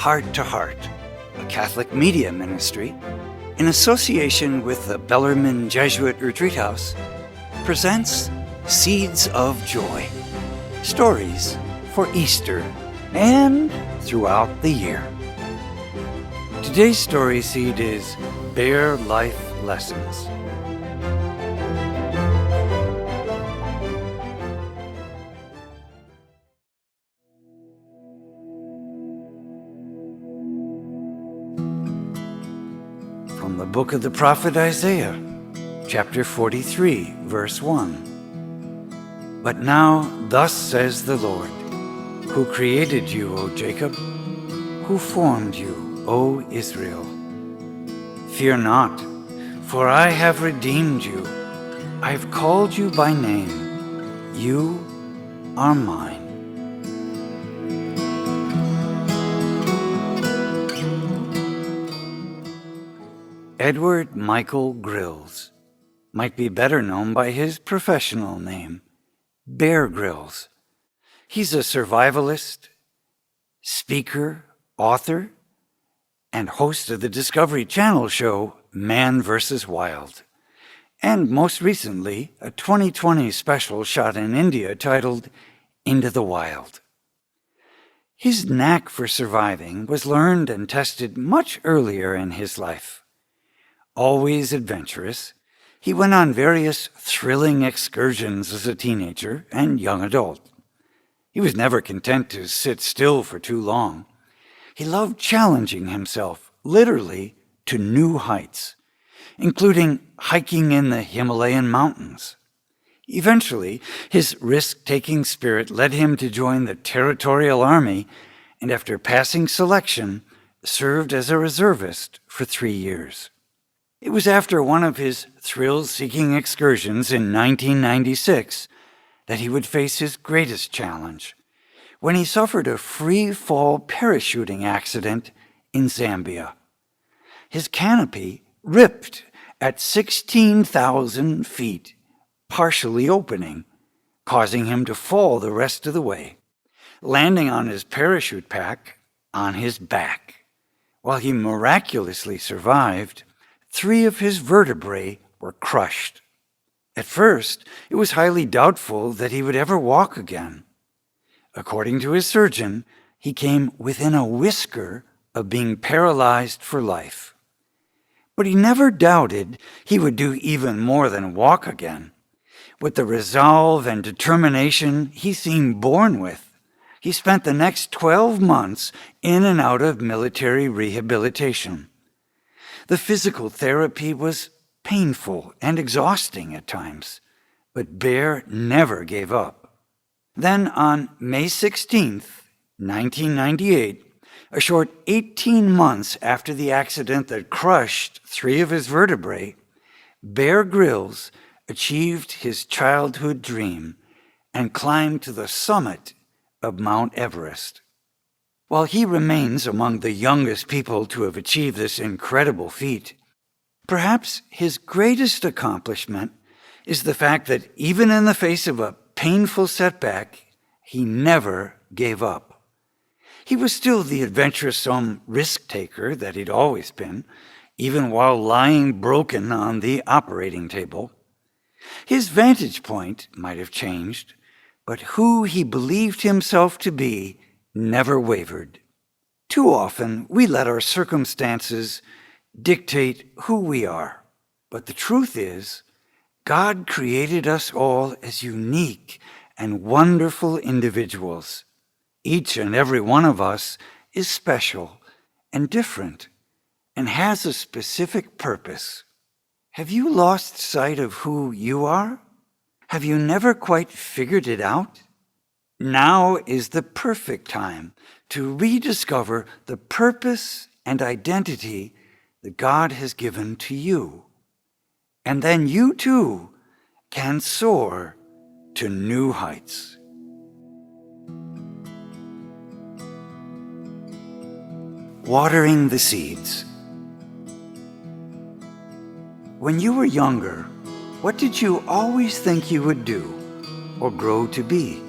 Heart to Heart, a Catholic media ministry, in association with the Bellarmine Jesuit Retreat House, presents Seeds of Joy, stories for Easter and throughout the year. Today's story seed is Bear Life Lessons. From the book of the prophet Isaiah, chapter 43, verse 1. But now thus says the Lord, who created you, O Jacob, who formed you, O Israel. Fear not, for I have redeemed you. I have called you by name. You are mine. Edward Michael Grylls might be better known by his professional name, Bear Grylls. He's a survivalist, speaker, author, and host of the Discovery Channel show Man vs. Wild, and most recently a 2020 special shot in India titled Into the Wild. His knack for surviving was learned and tested much earlier in his life. Always adventurous, he went on various thrilling excursions as a teenager and young adult. He was never content to sit still for too long. He loved challenging himself, literally, to new heights, including hiking in the Himalayan mountains. Eventually, his risk-taking spirit led him to join the Territorial Army, and after passing selection, served as a reservist for 3 years. It was after one of his thrill-seeking excursions in 1996 that he would face his greatest challenge, when he suffered a free-fall parachuting accident in Zambia. His canopy ripped at 16,000 feet, partially opening, causing him to fall the rest of the way, landing on his parachute pack on his back. While he miraculously survived, 3 of his vertebrae were crushed. At first, it was highly doubtful that he would ever walk again. According to his surgeon, he came within a whisker of being paralyzed for life. But he never doubted he would do even more than walk again. With the resolve and determination he seemed born with, he spent the next 12 months in and out of military rehabilitation. The physical therapy was painful and exhausting at times, but Bear never gave up. Then on May 16th, 1998, a short 18 months after the accident that crushed 3 of his vertebrae, Bear Grylls achieved his childhood dream and climbed to the summit of Mount Everest. While he remains among the youngest people to have achieved this incredible feat, perhaps his greatest accomplishment is the fact that even in the face of a painful setback, he never gave up. He was still the adventurous risk-taker that he'd always been, even while lying broken on the operating table. His vantage point might have changed, but who he believed himself to be never wavered. Too often, we let our circumstances dictate who we are. But the truth is, God created us all as unique and wonderful individuals. Each and every one of us is special and different and has a specific purpose. Have you lost sight of who you are? Have you never quite figured it out? Now is the perfect time to rediscover the purpose and identity that God has given to you. And then you too can soar to new heights. Watering the seeds. When you were younger, what did you always think you would do or grow to be?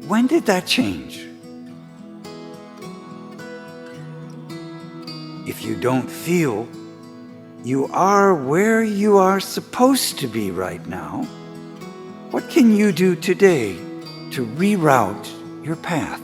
When did that change? If you don't feel you are where you are supposed to be right now, what can you do today to reroute your path?